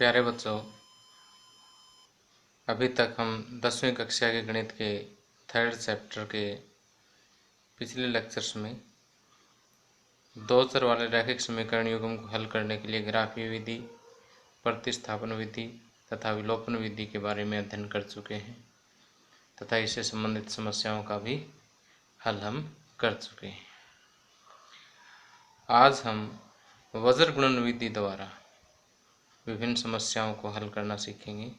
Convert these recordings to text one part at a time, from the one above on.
प्यारे बच्चों, अभी तक हम 10वीं कक्षा के गणित के 3rd चैप्टर के पिछले लेक्चर्स में दो चर वाले रैखिक समीकरण युग्म को हल करने के लिए ग्राफीय विधि, प्रतिस्थापन विधि तथा विलोपन विधि के बारे में अध्ययन कर चुके हैं तथा इससे संबंधित समस्याओं का भी हल हम कर चुके हैं। आज हम वज्र गुणन विधि द्वारा विभिन्न समस्याओं को हल करना सीखेंगे।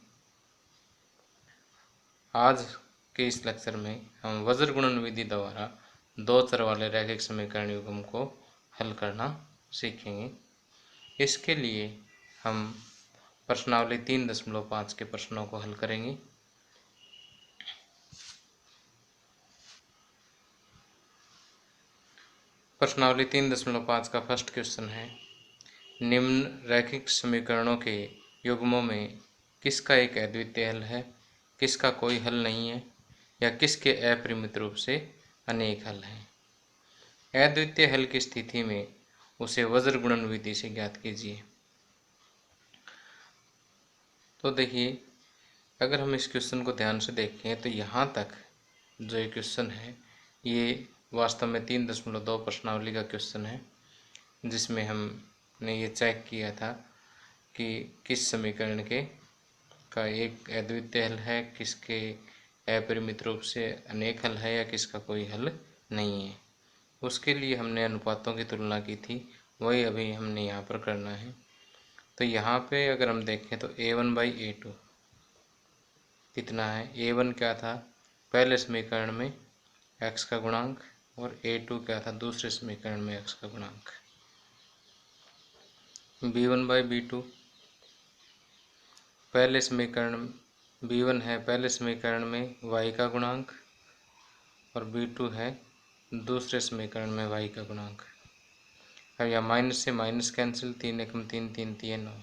आज के इस लेक्चर में हम वज्र गुणन विधि द्वारा दो चर वाले रैखिक समीकरण युग्म को हल करना सीखेंगे। इसके लिए हम प्रश्नावली 3.5 के प्रश्नों को हल करेंगे। प्रश्नावली 3.5 का फर्स्ट क्वेश्चन है, निम्न रैखिक समीकरणों के युग्मों में किसका एक अद्वितीय हल है, किसका कोई हल नहीं है या किसके अपरिमित रूप से अनेक हल हैं। अद्वितीय हल की स्थिति में उसे वज्र गुणन विधि से ज्ञात कीजिए। तो देखिए, अगर हम इस क्वेश्चन को ध्यान से देखें तो यहाँ तक जो ये क्वेश्चन है ये वास्तव में 3.2 प्रश्नावली का क्वेश्चन है, जिसमें हमने ये चेक किया था कि किस समीकरण का एक अद्वितीय हल है, किसके अपरिमित रूप से अनेक हल है या किसका कोई हल नहीं है। उसके लिए हमने अनुपातों की तुलना की थी, वही अभी हमने यहाँ पर करना है। तो यहाँ पे अगर हम देखें तो a1/a2 कितना है। a1 क्या था पहले समीकरण में x का गुणांक और a2 क्या था दूसरे समीकरण में x का गुणांक। b1/b2 पहले समीकरण b1 है पहले समीकरण में y का गुणांक और b2 है दूसरे समीकरण में y का गुणांक। अब या माइनस से माइनस कैंसिल, 3 एकम 3 3 3 9,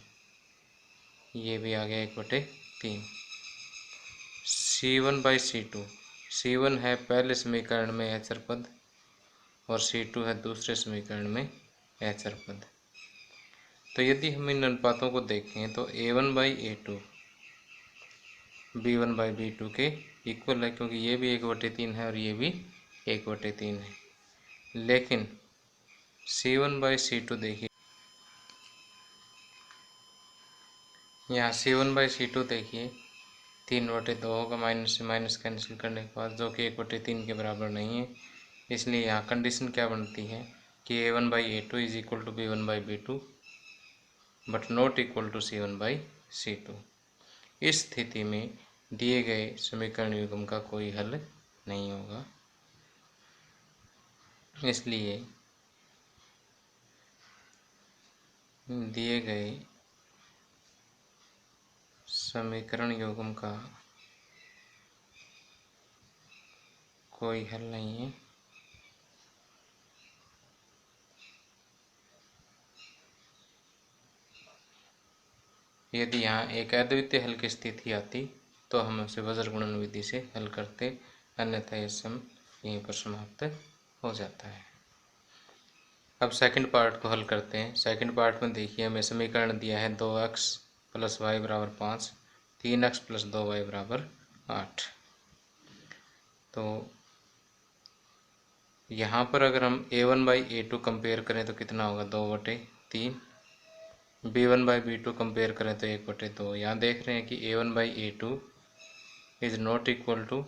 ये भी आ गया 1/3। c1/c2 c1 है पहले समीकरण में अचर पद और c2 है दूसरे समीकरण में अचर पद। तो यदि हम इन अनुपातों को देखें तो a1/a2 b1/b2 के इक्वल है, क्योंकि ये भी 1/3 है और ये भी 1/3 है। लेकिन c1/c2 देखिए, यहाँ c1/c2 देखिए 3/2 होगा, माइनस से माइनस कैंसिल करने के बाद, जो कि 1/3 के बराबर नहीं है। इसलिए यहाँ कंडीशन क्या बनती है कि a1/a2 is equal to b1/b2 but not equal to c1/c2। इस स्थिति में दिए गए समीकरण युग्म का कोई हल नहीं होगा। इसलिए दिए गए समीकरण युग्म का कोई हल नहीं है। यदि यहाँ एक अद्वितीय हल की स्थिति आती तो हम उसे वज्र गुणन विधि से हल करते, अन्यथा यह सम यहीं पर समाप्त हो जाता है। अब सेकंड पार्ट को हल करते हैं। सेकंड पार्ट में देखिए, हमें समीकरण दिया है 2x + y = 5, 3x + 2y = 8। तो यहाँ पर अगर हम a1/a2 कंपेयर करें तो कितना होगा 2/3, b1/b2 कंपेयर करें तो 1/2। यहाँ देख रहे हैं कि a1/a2 is not equal to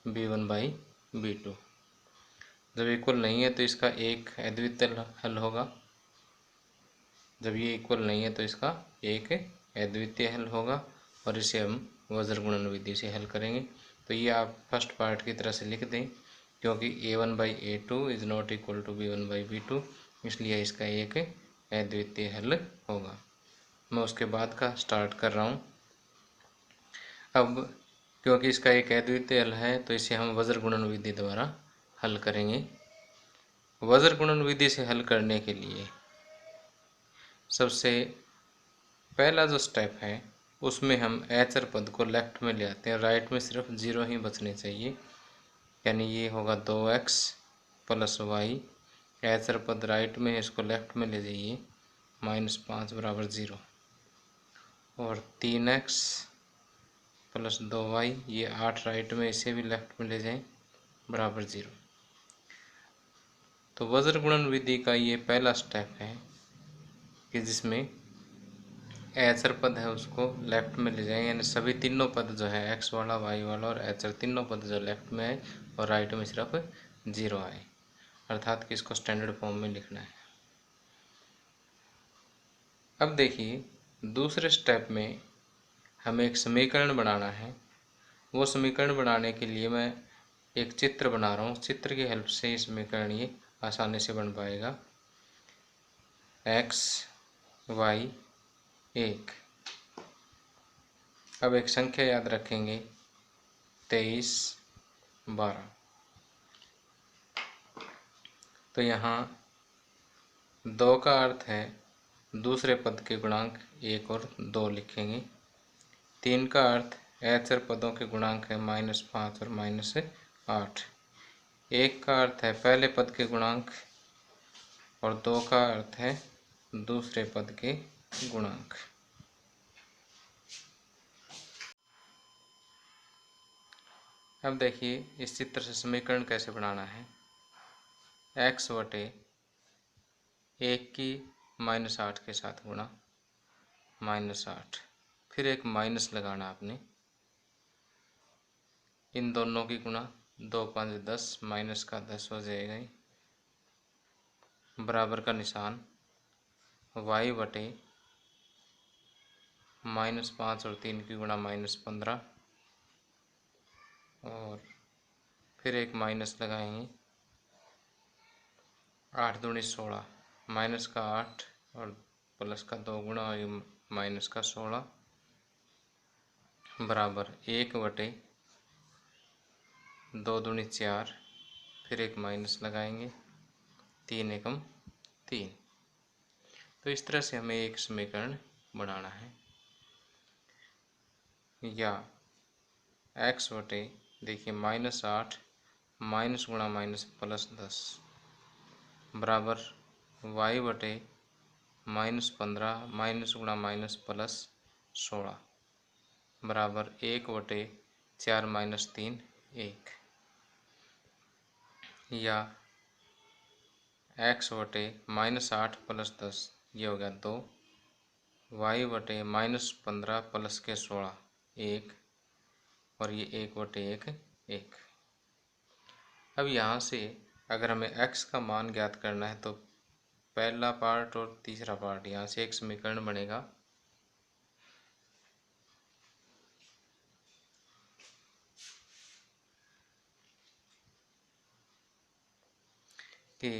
b1/b2। जब इक्वल नहीं है तो इसका एक अद्वितीय हल होगा, जब ये इक्वल नहीं है तो इसका एक अद्वितीय हल होगा और इसे हम वज्र गुणन विधि से हल करेंगे। तो ये आप फर्स्ट पार्ट की तरह से लिख दें, क्योंकि a1/a2 is not equal to b1/b2, इसलिए इसका एक अद्वितीय हल होगा। मैं उसके बाद का स्टार्ट कर रहा हूँ। अब क्योंकि इसका एक अद्वितीय हल है तो इसे हम वज्र गुणन विधि द्वारा हल करेंगे। वज्र गुणन विधि से हल करने के लिए सबसे पहला जो स्टेप है उसमें हम अचर पद को लेफ्ट में ले आते हैं, राइट में सिर्फ 0 ही बचने चाहिए। यानी ये होगा 2x + y, अचर पद राइट में है, इसको लेफ्ट में ले जाइए, -5 = 0। और 3x प्लस 2y, ये 8 राइट में, इसे भी लेफ्ट में ले जाएं बराबर 0। तो वज्र गुणन विधि का ये पहला स्टेप है कि जिसमें एचर पद है उसको लेफ्ट में ले जाएं, यानी सभी तीनों पद जो है x वाला, y वाला और एचर तीनों पद जो लेफ्ट में है और राइट में सिर्फ 0 आए, अर्थात कि इसको स्टैंडर्ड फॉर्म में लिखना है। अब देखिए दूसरे स्टेप में हमें एक समीकरण बनाना है। वो समीकरण बनाने के लिए मैं एक चित्र बना रहा हूँ। चित्र की हेल्प से ये समीकरण ये आसानी से बन पाएगा। x y 1। अब एक संख्या याद रखेंगे 23 12। तो यहाँ 2 का अर्थ है दूसरे पद के गुणांक 1 और 2 लिखेंगे। 3 का अर्थ एचर पदों के गुणांक है -5 और -8। 1 का अर्थ है पहले पद के गुणांक और 2 का अर्थ है दूसरे पद के गुणांक। अब देखिए इस चित्र से समीकरण कैसे बनाना है। x बटे 1 की -8 के साथ गुणा -8, फिर एक माइनस लगाना आपने, इन दोनों की गुणा 2 5 10, माइनस का 10 हो जाएगा, बराबर का निशान, y बटे -5 और 3 की गुणा -15, और फिर एक माइनस लगाएंगे, 8 दूनी 16, माइनस का 8 और प्लस का 2 गुणा माइनस का 16, बराबर 1 बटे 2 दूनी 4, फिर एक माइनस लगाएंगे, 3 एकम 3। तो इस तरह से हमें एक समीकरण बनाना है। या x बटे देखिए -8 माइनस गुणा माइनस प्लस 10 बराबर y बटे -15 माइनस गुणा माइनस प्लस 16 बराबर 1 बटे 4 माइनस 3 1। या x बटे -8 प्लस 10 ये हो गया 2, y बटे -15 प्लस के 16 1, और ये 1 बटे 1 1। अब यहाँ से अगर हमें x का मान ज्ञात करना है तो पहला पार्ट और तीसरा पार्ट, यहाँ से एक समीकरण बनेगा कि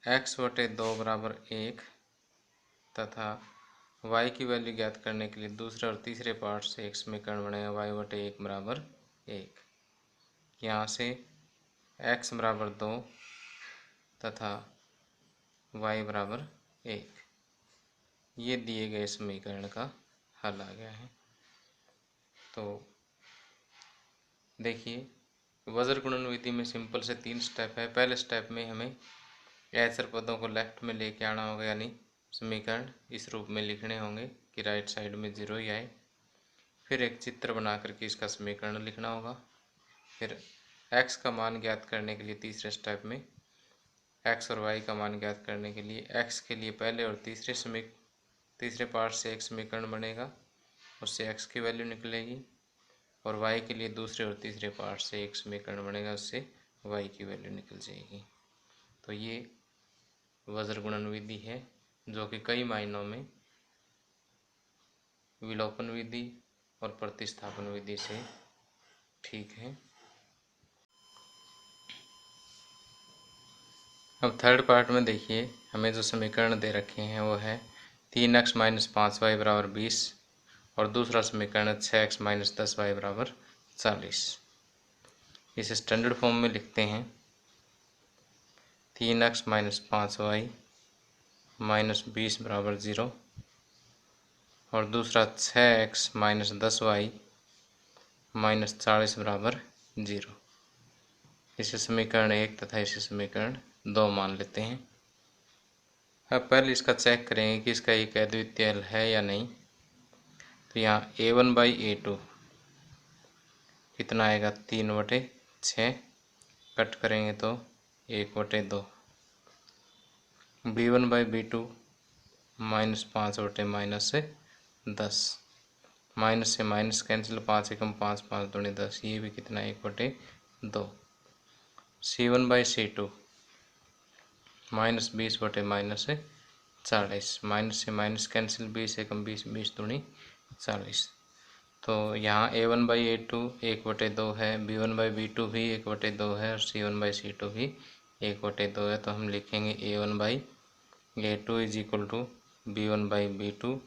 x बटे 2 बराबर 1 तथा y की वैल्यू ज्ञात करने के लिए दूसरे और तीसरे पार्ट से एक समीकरण बनेगा y बटे 1 बराबर 1। यहाँ से x बराबर 2 तथा y बराबर 1, ये दिए गए समीकरण का हल आ गया है। तो देखिए वज्र गुणन विधि में सिंपल से 3 स्टेप है। पहले स्टेप में हमें एचर पदों को लेफ्ट में लेके आना होगा, यानी समीकरण इस रूप में लिखने होंगे कि राइट साइड में 0 ही आए। फिर एक चित्र बना करके इसका समीकरण लिखना होगा। फिर x का मान ज्ञात करने के लिए तीसरे स्टेप में x और y का मान ज्ञात करने के लिए x के लिए पहले और तीसरे पार्ट से एक समीकरण बनेगा, उससे x की वैल्यू निकलेगी, और y के लिए दूसरे और तीसरे पार्ट से एक समीकरण बनेगा, उससे y की वैल्यू निकल जाएगी। तो ये वज्र गुणन विधि है जो कि कई मायनों में विलोपन विधि और प्रतिस्थापन विधि से ठीक है। अब थर्ड पार्ट में देखिए हमें जो समीकरण दे रखे हैं वो है 3x माइनस 5y बराबर 20, और दूसरा समीकरण 6x माइनस 10y बराबर 40। इसे स्टैंडर्ड फॉर्म में लिखते हैं 3x माइनस 5y माइनस 20 बराबर 0, और दूसरा 6x माइनस 10y माइनस 40 बराबर 0। इसे समीकरण 1 तथा इसे समीकरण 2 मान लेते हैं। अब पहले इसका चेक करेंगे कि इसका एक अद्वितीय हल है या नहीं। तो यहाँ a1/a2 कितना आएगा, 3/6, कट करेंगे तो 1/2। b1/b2 -5/-10, माइनस से माइनस कैंसिल, 5 एकम 5, 5 दूनी 10, ये भी कितना 1/2। c1/c2 -20/-40, माइनस से माइनस कैंसिल, 20 एकम 20, 20 दूनी 40। तो यहाँ a1/a2 1/2 है, b1/b2 भी 1/2 है, और c1/c2 भी 1/2 है। तो हम लिखेंगे a1/a2 is equal to b1/b2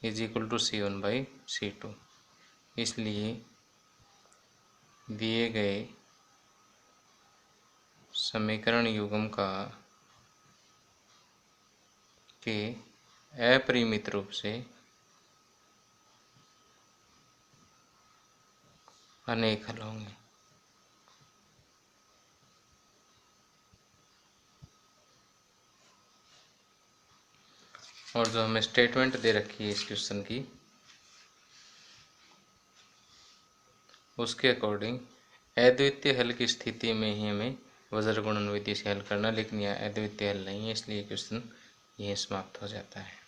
is equal to c1/c2। इसलिए दिए गए समीकरण युग्म का के अपरिमित रूप से अनेक हल होंगे। और जो हमें स्टेटमेंट दे रखी है इस क्वेश्चन की, उसके अकॉर्डिंग अद्वितीय हल की स्थिति में ही हमें वज्र गुणन विधि से हल करना, लेकिन यह अद्वितीय हल नहीं है, इसलिए क्वेश्चन यहीं समाप्त हो जाता है।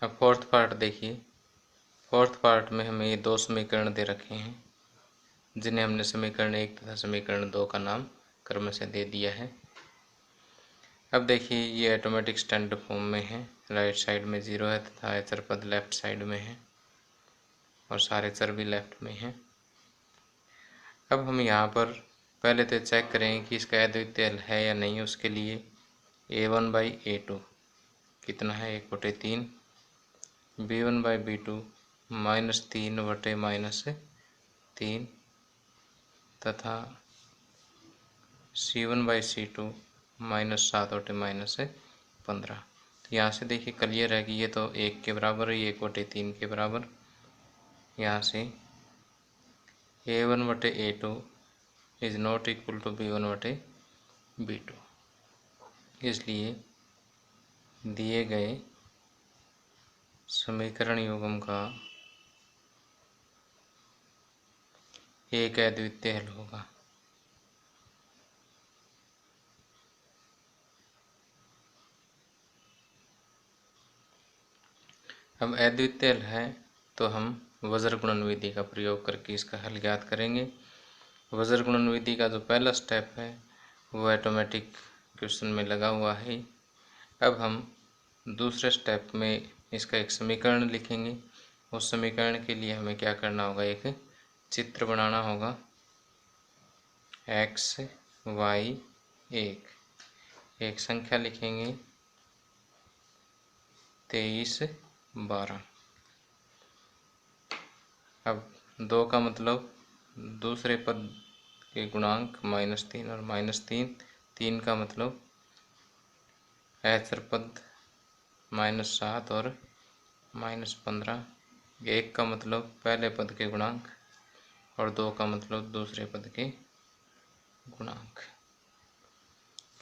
अब फोर्थ पार्ट देखिए। फोर्थ पार्ट में हमें ये दो समीकरण दे रखे हैं, जिन्हें हमने समीकरण 1 तथा समीकरण 2 का नाम क्रमशः दे दिया है। अब देखिए ये ऑटोमेटिक स्टैंडर्ड फॉर्म में है, राइट साइड में 0 है तथा अचर पद लेफ्ट साइड में है और सारे चर भी लेफ्ट में हैं। अब हम यहाँ पर पहले तो चेक करेंगे कि इसका अद्वितीय हल है या नहीं। उसके लिए a1/a2 कितना है, 1/3, b1/b2 -3/-3 तथा c1/c2 -7/-15। तो यहाँ से देखिए क्लियर है कि ये तो 1 के बराबर है, ये 1/3 के बराबर। यहाँ से a1/a2 is not equal to b1/b2। इसलिए दिए गए समीकरण युग्म का एक अद्वितीय हल होगा। अब अद्वितीय हल है तो हम वज्र गुणन विधि का प्रयोग करके इसका हल ज्ञात करेंगे। वज्र गुणन विधि का जो पहला स्टेप है वो ऑटोमेटिक क्वेश्चन में लगा हुआ है। अब हम दूसरे स्टेप में इसका एक समीकरण लिखेंगे। उस समीकरण के लिए हमें क्या करना होगा, एक चित्र बनाना होगा। x y 1 संख्या लिखेंगे 23 12। अब 2 का मतलब दूसरे पद के गुणांक -3 और -3। 3 का मतलब अचर पद -7 और -15। 1 का मतलब पहले पद के गुणांक और 2 का मतलब दूसरे पद के गुणांक।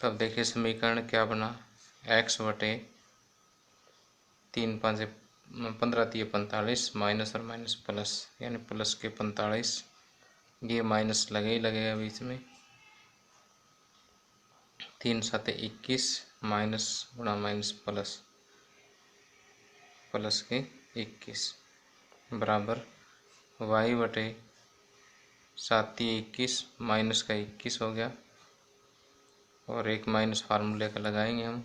तब देखिए समीकरण क्या बना, x/3 5 15 3 45 माइनस और माइनस प्लस, यानी प्लस के 45। ये माइनस लगे ही लगेगा बीच में। 3 7 21 माइनस गुणा माइनस प्लस, प्लस के 21 बराबर y/7 21 माइनस का 21 हो गया। और एक माइनस फार्मूले का लगाएंगे हम,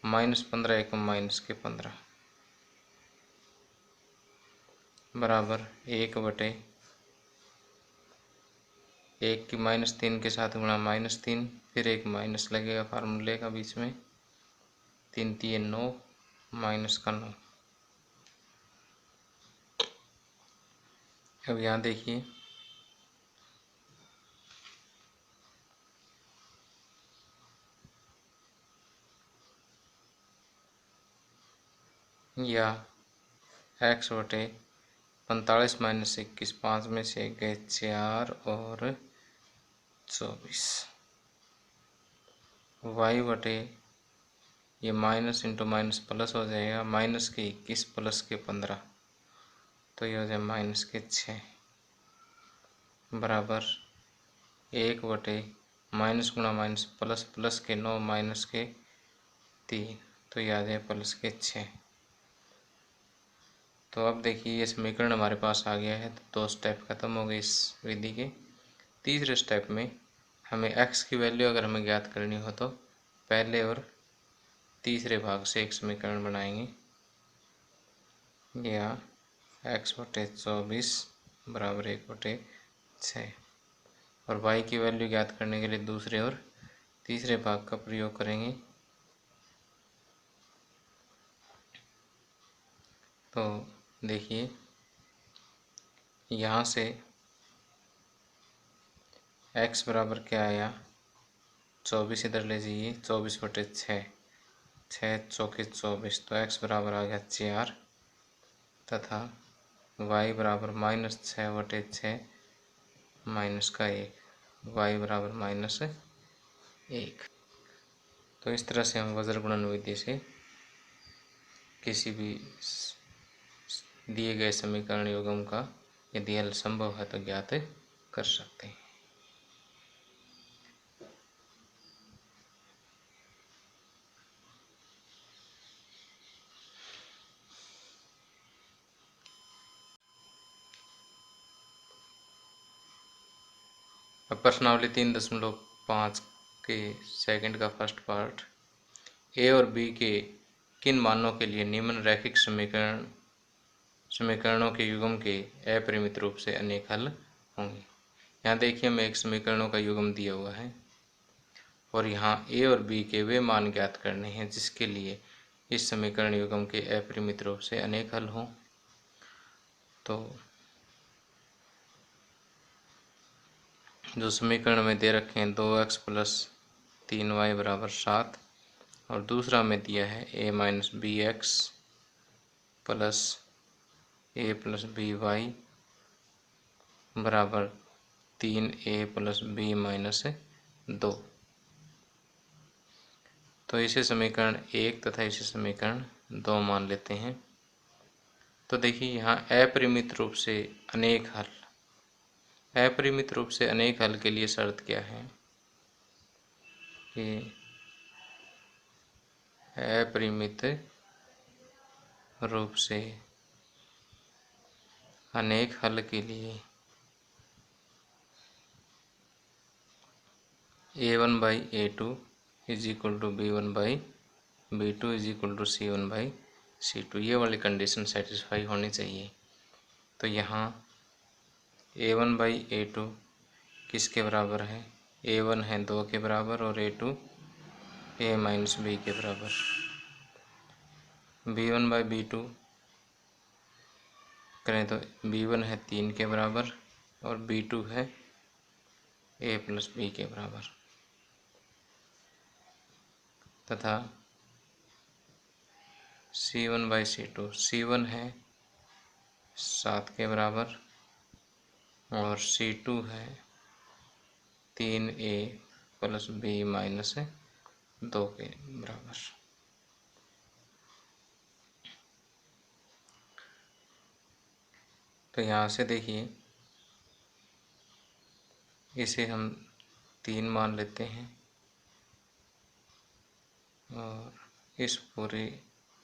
-15 एकम माइनस के 15 बराबर 1/1 की -3 के साथ गुणा -3, फिर एक माइनस लगेगा फार्मूले का बीच में, 3 3 9 माइनस का 9। अब यहाँ देखिए या x/5 45 माइनस 21, 5 में से गए 4 और 24। वाई बटे ये माइनस इंटू माइनस प्लस हो जाएगा, माइनस के 21 प्लस के 15, तो ये हो जाए माइनस के 6 बराबर 1 बटे माइनस गुणा माइनस प्लस, प्लस के 9 माइनस के 3, तो ये आ जाए प्लस के 6। तो अब देखिए ये समीकरण हमारे पास आ गया है। तो 2 स्टेप खत्म हो गए इस विधि के। तीसरे स्टेप में हमें x की वैल्यू अगर हमें ज्ञात करनी हो तो पहले और तीसरे भाग से एक समीकरण बनाएंगे। या x बटे 24 बराबर 1 बटे 6, और y की वैल्यू ज्ञात करने के लिए दूसरे और तीसरे भाग का प्रयोग करेंगे। तो देखिए यहाँ से x बराबर क्या आया, 24 इधर ले जाइए, 24 बटे 6, 6 चौके 24, तो x बराबर आ गया 4 तथा y बराबर माइनस 6 बटे 6 माइनस का 1, y बराबर माइनस 1। तो इस तरह से हम वज्र गुणन विधि से किसी भी दिए गए समीकरण युग्म का यदि हल संभव है तो ज्ञात कर सकते हैं। अब प्रश्नावली 3.5 के सेकंड का फर्स्ट पार्ट, ए और बी के किन मानों के लिए निम्न रैखिक समीकरणों के युग्म के अपरिमित रूप से अनेक हल होंगे। यहाँ देखिए हमें एक समीकरणों का युग्म दिया हुआ है और यहाँ ए और बी के वे मान ज्ञात करने हैं जिसके लिए इस समीकरण युग्म के अपरिमित रूप से अनेक हल हों। तो जो समीकरण में दे रखे हैं 2x प्लस 3y बराबर 7, और दूसरा में दिया है a minus B X plus a plus B Y बराबर 3a प्लस b माइनस 2। तो इसे समीकरण 1 तथा इसे समीकरण 2 मान लेते हैं। तो देखिए यहाँ अपरिमित रूप से अनेक हल, अपरिमित रूप से अनेक हल के लिए शर्त क्या है कि अपरिमित रूप से अनेक हल के लिए a1/a2 is equal to b1/b2 is equal to c1/c2, ये वाली कंडीशन सेटिस्फाई होनी चाहिए। तो यहाँ a1/a2 किसके बराबर है, a1 है 2 के बराबर और a2 a माइनस बी के बराबर, b1/b2 करें तो b1 है 3 के बराबर और b2 है a प्लस बी के बराबर, तथा c1/c2, c1 है 7 के बराबर और c2 है 3a प्लस बी माइनस 2 के बराबर। तो यहाँ से देखिए इसे हम 3 मान लेते हैं और इस पूरे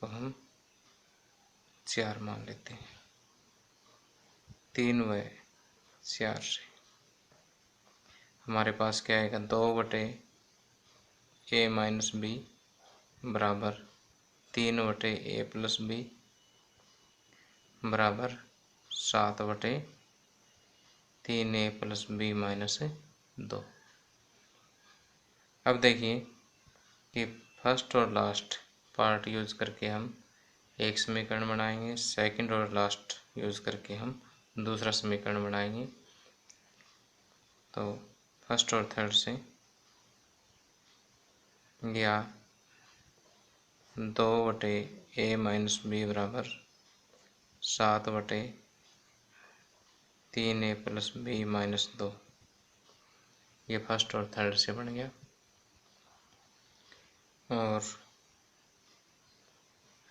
को हम 4 मान लेते हैं। 3 व 4 से हमारे पास क्या आएगा, 2 बटे a माइनस बी बराबर 3 बटे a प्लस बी बराबर 7 बटे 3a प्लस बी माइनस 2। अब देखिए कि फर्स्ट और लास्ट पार्ट यूज करके हम एक समीकरण बनाएंगे, सेकंड और लास्ट यूज करके हम दूसरा समीकरण बनाएंगे। तो फर्स्ट और थर्ड से या 2 बटे a माइनस बी बराबर 7 बटे 3a प्लस बी माइनस 2। ये फर्स्ट और थर्ड से बन गया। और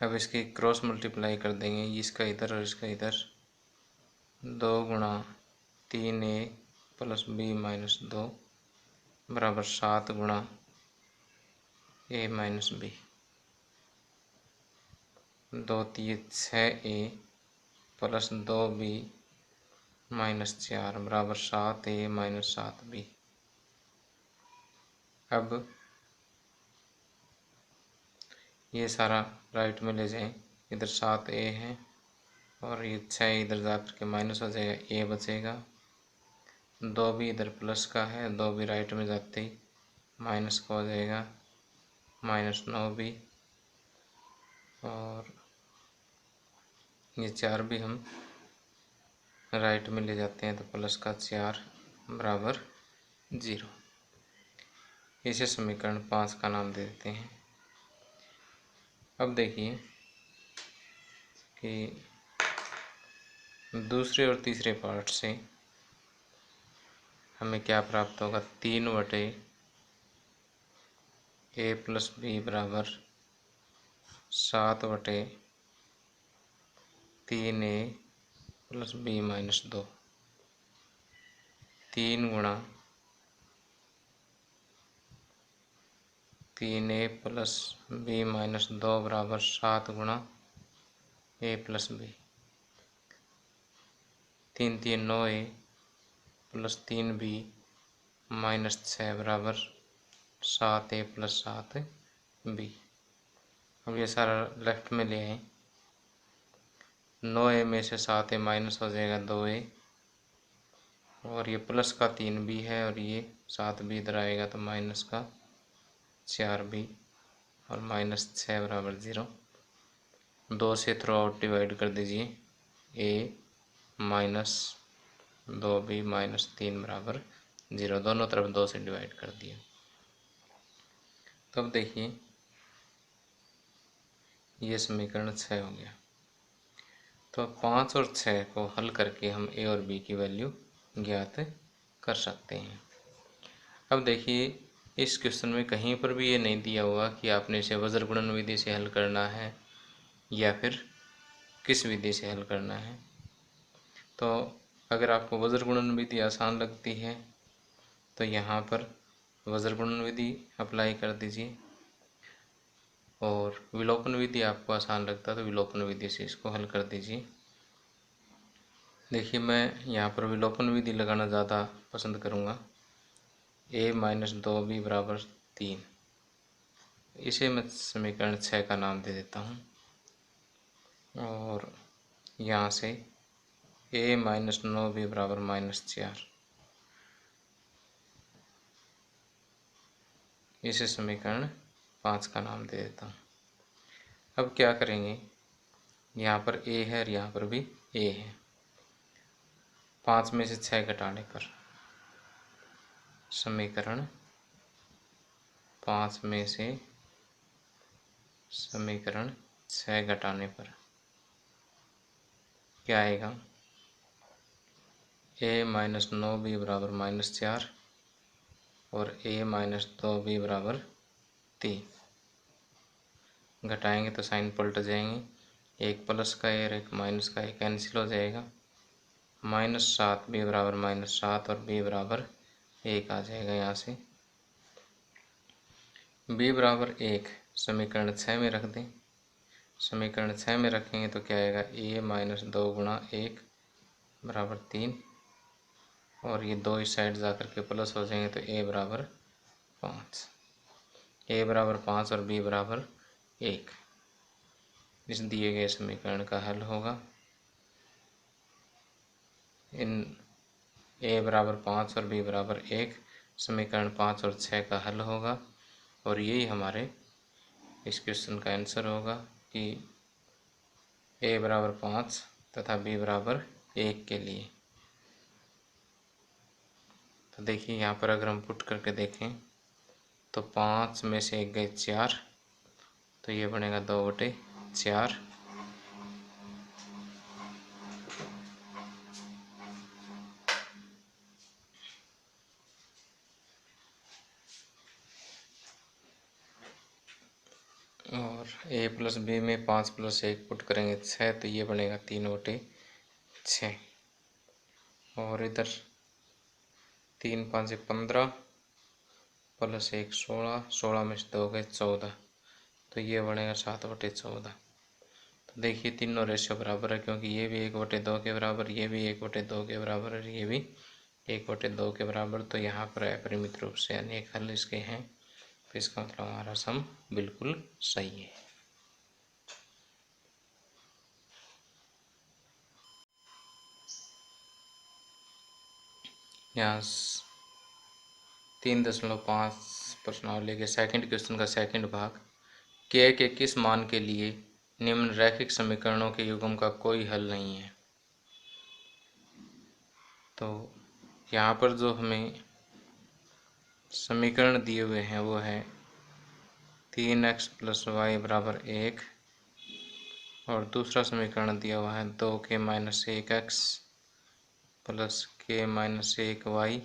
अब इसकी क्रॉस मल्टीप्लाई कर देंगे, इसका इधर और इसका इधर। 2 गुणा 3a प्लस बी माइनस 2 बराबर 7 गुणा a minus B. 2 3 6a plus 2b minus 4 बराबर 7a माइनस 7b। अब ये सारा राइट में ले जाएं, इधर 7a है और ये 6 इधर जा कर के माइनस हो जाएगा, a बचेगा। 2b इधर प्लस का है, 2b राइट में जाते ही माइनस का हो जाएगा, माइनस 9b। और ये 4 भी हम राइट में ले जाते हैं तो प्लस का 4 बराबर 0। इसे समीकरण 5 का नाम दे देते हैं। अब देखिए कि दूसरे और तीसरे पार्ट से हमें क्या प्राप्त होगा। 3/a प्लस बी बराबर 7/3a प्लस बी माइनस 2। 3 गुणा 3a प्लस बी माइनस 2 बराबर 7 गुणा a plus B. 3 3 9a plus 3b minus 6 बराबर 7a प्लस 7b। अब ये सारा लेफ्ट में ले आए। 9a में से 7a माइनस हो जाएगा 2a और ये प्लस का 3b है और ये 7b इधर आएगा तो माइनस का 4b और माइनस 6 बराबर 0। 2 से थ्रू आउट डिवाइड कर दीजिए। a माइनस 2b माइनस 3 बराबर 0। दोनों तरफ 2 से डिवाइड कर दिया। तब देखिए ये समीकरण 6 हो गया। तो 5 और 6 को हल करके हम a और b की वैल्यू ज्ञात कर सकते हैं। अब देखिए इस क्वेश्चन में कहीं पर भी ये नहीं दिया हुआ कि आपने इसे वज्र गुणन विधि से हल करना है या फिर किस विधि से हल करना है। तो अगर आपको वज्र गुणन विधि आसान लगती है तो यहाँ पर वज्र गुणन विधि अप्लाई कर दीजिए और विलोपन विधि आपको आसान लगता है तो विलोपन विधि से इसको हल कर दीजिए। देखिए मैं यहाँ पर विलोपन विधि लगाना ज़्यादा पसंद करूँगा। a माइनस 2b बराबर 3, इसे मैं समीकरण 6 का नाम दे देता हूँ। और यहाँ से a माइनस 9b बराबर माइनस 4, इसे समीकरण 5 का नाम दे देता हूँ। अब क्या करेंगे, यहाँ पर a है और यहाँ पर भी a है। 5 में से 6 घटाने पर समीकरण 5 में से समीकरण 6 घटाने पर क्या आएगा। a माइनस 9b बराबर माइनस 4 और a माइनस 2b बराबर 3। घटाएंगे तो साइन पलट जाएंगे, एक प्लस का और एक माइनस का कैंसिल हो जाएगा। माइनस 7b बराबर माइनस 7 और b बराबर 1 आ जाएगा। यहाँ से b बराबर 1 समीकरण 6 में रख दें। समीकरण 6 में रखेंगे तो क्या आएगा, a माइनस 2 गुणा 1 बराबर 3 और ये 2 इस साइड जा कर के प्लस हो जाएंगे तो a बराबर 5। a बराबर 5 और b बराबर 1 इस दिए गए समीकरण का हल होगा। इन a बराबर 5 और b बराबर 1 समीकरण 5 और 6 का हल होगा और यही हमारे इस क्वेश्चन का आंसर होगा कि a बराबर 5 तथा b बराबर 1 के लिए। तो देखिए यहाँ पर अगर हम पुट करके देखें तो 5 में से 1 गए 4, तो ये बनेगा 2/4 और a प्लस बी में 5 प्लस 1 पुट करेंगे 6, तो ये बनेगा 3/6। और इधर 3 5 15 प्लस 1 16, 16 में से 2 गए 14, तो ये बनेगा 7/14। तो देखिए तीनों रेशियो बराबर है, क्योंकि ये भी 1/2 के बराबर, ये भी 1/2 के बराबर है, ये भी 1/2 के बराबर। तो यहाँ पर अपरिमित रूप से अनेक हल इसके हैं, तो इसका मतलब हमारा सम बिल्कुल सही है। यहाँ 3.5 प्रश्नावली के सेकंड क्वेश्चन का सेकंड भाग, के किस मान के लिए निम्न रैखिक समीकरणों के युग्म का कोई हल नहीं है। तो यहाँ पर जो हमें समीकरण दिए हुए हैं वो है 3x + y = 1, और दूसरा समीकरण दिया हुआ है 2k - 1x + k - 1y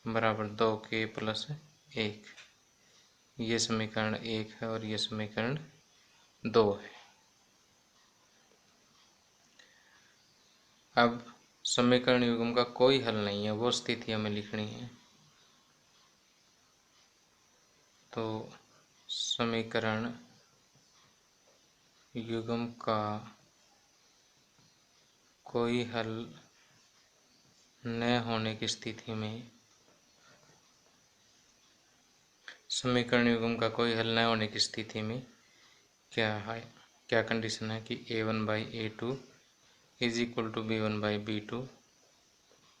= 2k + 1। ये समीकरण 1 है और ये समीकरण 2 है। अब समीकरण युग्म का कोई हल नहीं है, वो स्थिति हमें लिखनी है। तो समीकरण युग्म का कोई हल न होने की स्थिति में, समीकरण युग्म का कोई हल न होने की स्थिति में क्या है, क्या कंडीशन है कि a1/a2 = b1/b2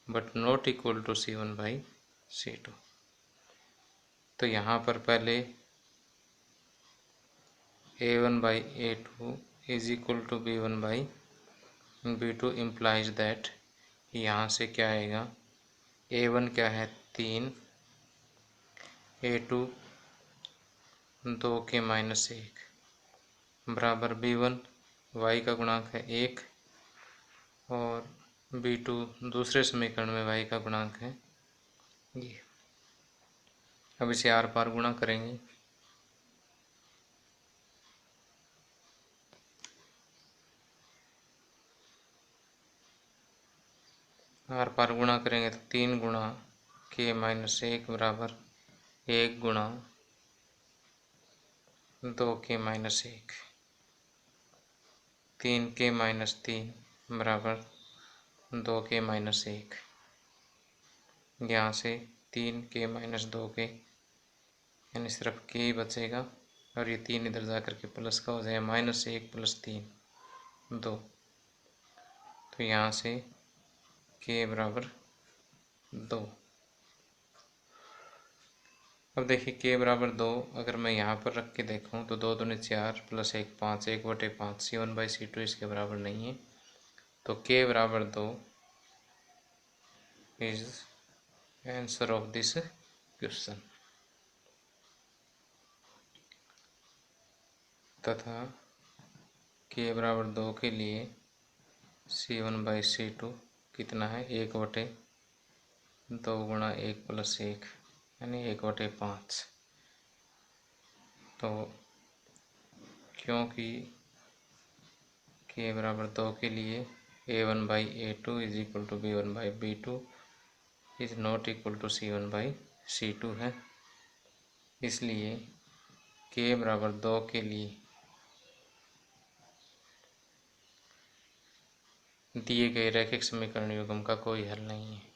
but not equal to c1/c2। तो यहाँ पर पहले a1/a2 = b1/b2 इम्प्लाइज दैट, यहाँ से क्या आएगा, a1 क्या है 3, a2 2k - 1 बराबर b1 y का गुणांक है 1, और b2 दूसरे समीकरण में y का गुणांक है ये। अब इसे आर पार गुणा करेंगे, आर पार गुणा करेंगे तो 3 गुणा k - 1 बराबर 1 गुणा 2k - 1, 3k - 3 बराबर 2k - 1। यहाँ से 3k - 2k यानी सिर्फ k ही बचेगा, और ये 3 इधर जा कर के प्लस का हो जाएगा, -1 + 3 2। तो यहाँ से k बराबर 2। अब देखिए k बराबर 2 अगर मैं यहाँ पर रख के देखूँ तो 2 दूनी 4 + 1 5, 1/5 c1/c2 इसके बराबर नहीं है। तो k बराबर 2 is answer of this question. तथा k बराबर 2 के लिए c1/c2 कितना है, 1/2 गुणा 1 + 1 यानी 1/5। तो क्योंकि k बराबर 2 के लिए a1/a2 = b1/b2 is not equal to c1/c2 है, इसलिए k बराबर 2 के लिए दिए गए रैखिक समीकरण युग्म का कोई हल नहीं है।